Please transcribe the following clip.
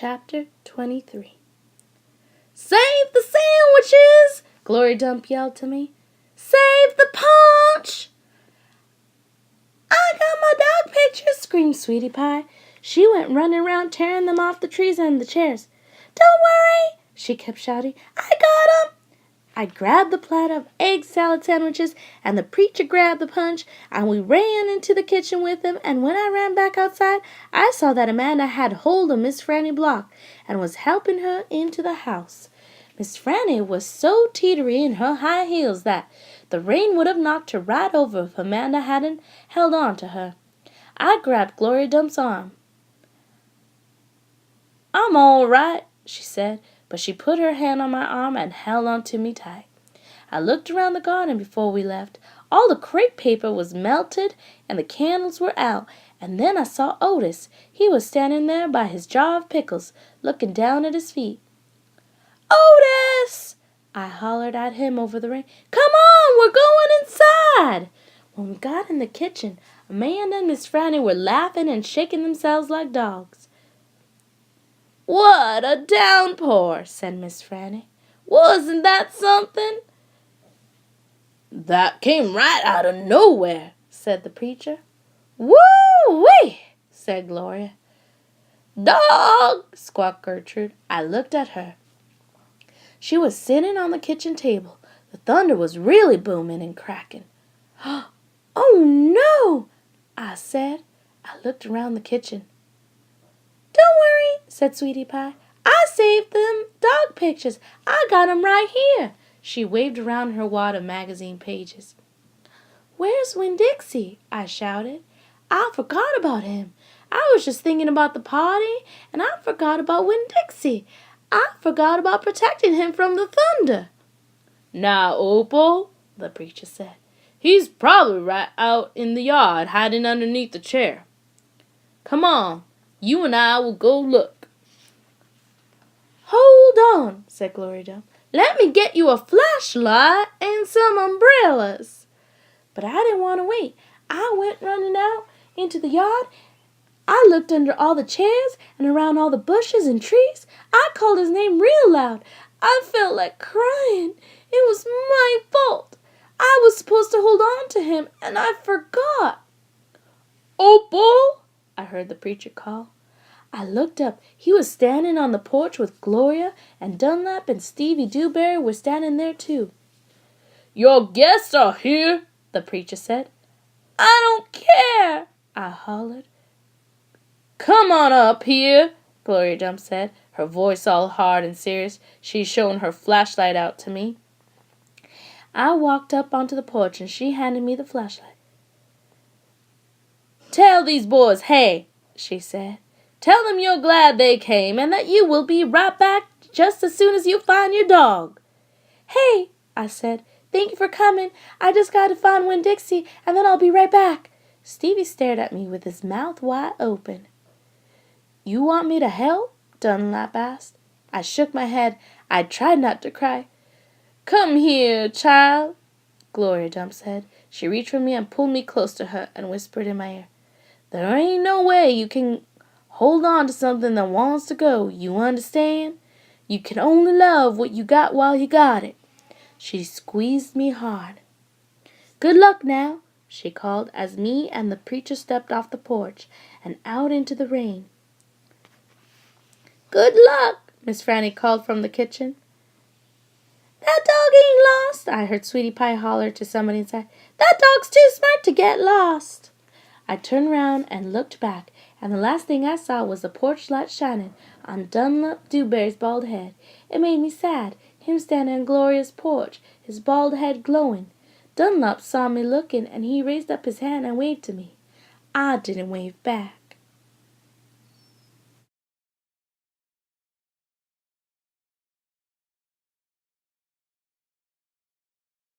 Chapter 23. "Save the sandwiches!" Gloria Dump yelled to me. "Save the punch!" "I got my dog pictures!" screamed Sweetie Pie. She went running around tearing them off the trees and the chairs. "Don't worry!" she kept shouting. "I got 'em!" I grabbed the platter of egg salad sandwiches, and the preacher grabbed the punch, and we ran into the kitchen with him, and when I ran back outside, I saw that Amanda had hold of Miss Franny Block, and was helping her into the house. Miss Franny was so teetery in her high heels that the rain would have knocked her right over if Amanda hadn't held on to her. I grabbed Gloria Dump's arm. "I'm all right," she said, but she put her hand on my arm and held on to me tight. I looked around the garden before we left. All the crepe paper was melted and the candles were out, and then I saw Otis. He was standing there by his jar of pickles, looking down at his feet. "Otis!" I hollered at him over the rain. "Come on, we're going inside!" When we got in the kitchen, Amanda and Miss Franny were laughing and shaking themselves like dogs. "What a downpour!" said Miss Franny. "Wasn't that something?" "That came right out of nowhere," said the preacher. "Woo-wee!" said Gloria. "Dog!" squawked Gertrude. I looked at her. She was sitting on the kitchen table. The thunder was really booming and cracking. "Oh, no!" I said. I looked around the kitchen. "Don't worry," said Sweetie Pie. "I saved them dog pictures. I got 'em right here." She waved around her wad of magazine pages. "Where's Winn-Dixie?" I shouted. "I forgot about him. I was just thinking about the party, and I forgot about Winn-Dixie. I forgot about protecting him from the thunder." "Now, Opal," the preacher said, "he's probably right out in the yard hiding underneath the chair. Come on, you and I will go look." "Hold on," said Gloria Dump. "Let me get you a flashlight and some umbrellas." But I didn't want to wait. I went running out into the yard. I looked under all the chairs and around all the bushes and trees. I called his name real loud. I felt like crying. It was my fault. I was supposed to hold on to him, and I forgot. "Opal!" I heard the preacher call. I looked up. He was standing on the porch with Gloria, and Dunlap and Stevie Dewberry were standing there too. "Your guests are here," the preacher said. "I don't care," I hollered. "Come on up here," Gloria Dump said, her voice all hard and serious. She shone her flashlight out to me. I walked up onto the porch, and she handed me the flashlight. "Tell these boys hey," she said. "Tell them you're glad they came, and that you will be right back just as soon as you find your dog." "Hey," I said. "Thank you for coming. I just got to find Winn-Dixie, and then I'll be right back." Stevie stared at me with his mouth wide open. "You want me to help?" Dunlap asked. I shook my head. I tried not to cry. "Come here, child," Gloria Dump said. She reached for me and pulled me close to her and whispered in my ear. "There ain't no way you can hold on to something that wants to go, you understand? You can only love what you got while you got it." She squeezed me hard. "Good luck now," she called as me and the preacher stepped off the porch and out into the rain. "Good luck," Miss Franny called from the kitchen. "That dog ain't lost," I heard Sweetie Pie holler to somebody inside. "That dog's too smart to get lost." I turned round and looked back, and the last thing I saw was the porch light shining on Dunlap Dewberry's bald head. It made me sad, him standing on Gloria's porch, his bald head glowing. Dunlap saw me looking, and he raised up his hand and waved to me. I didn't wave back.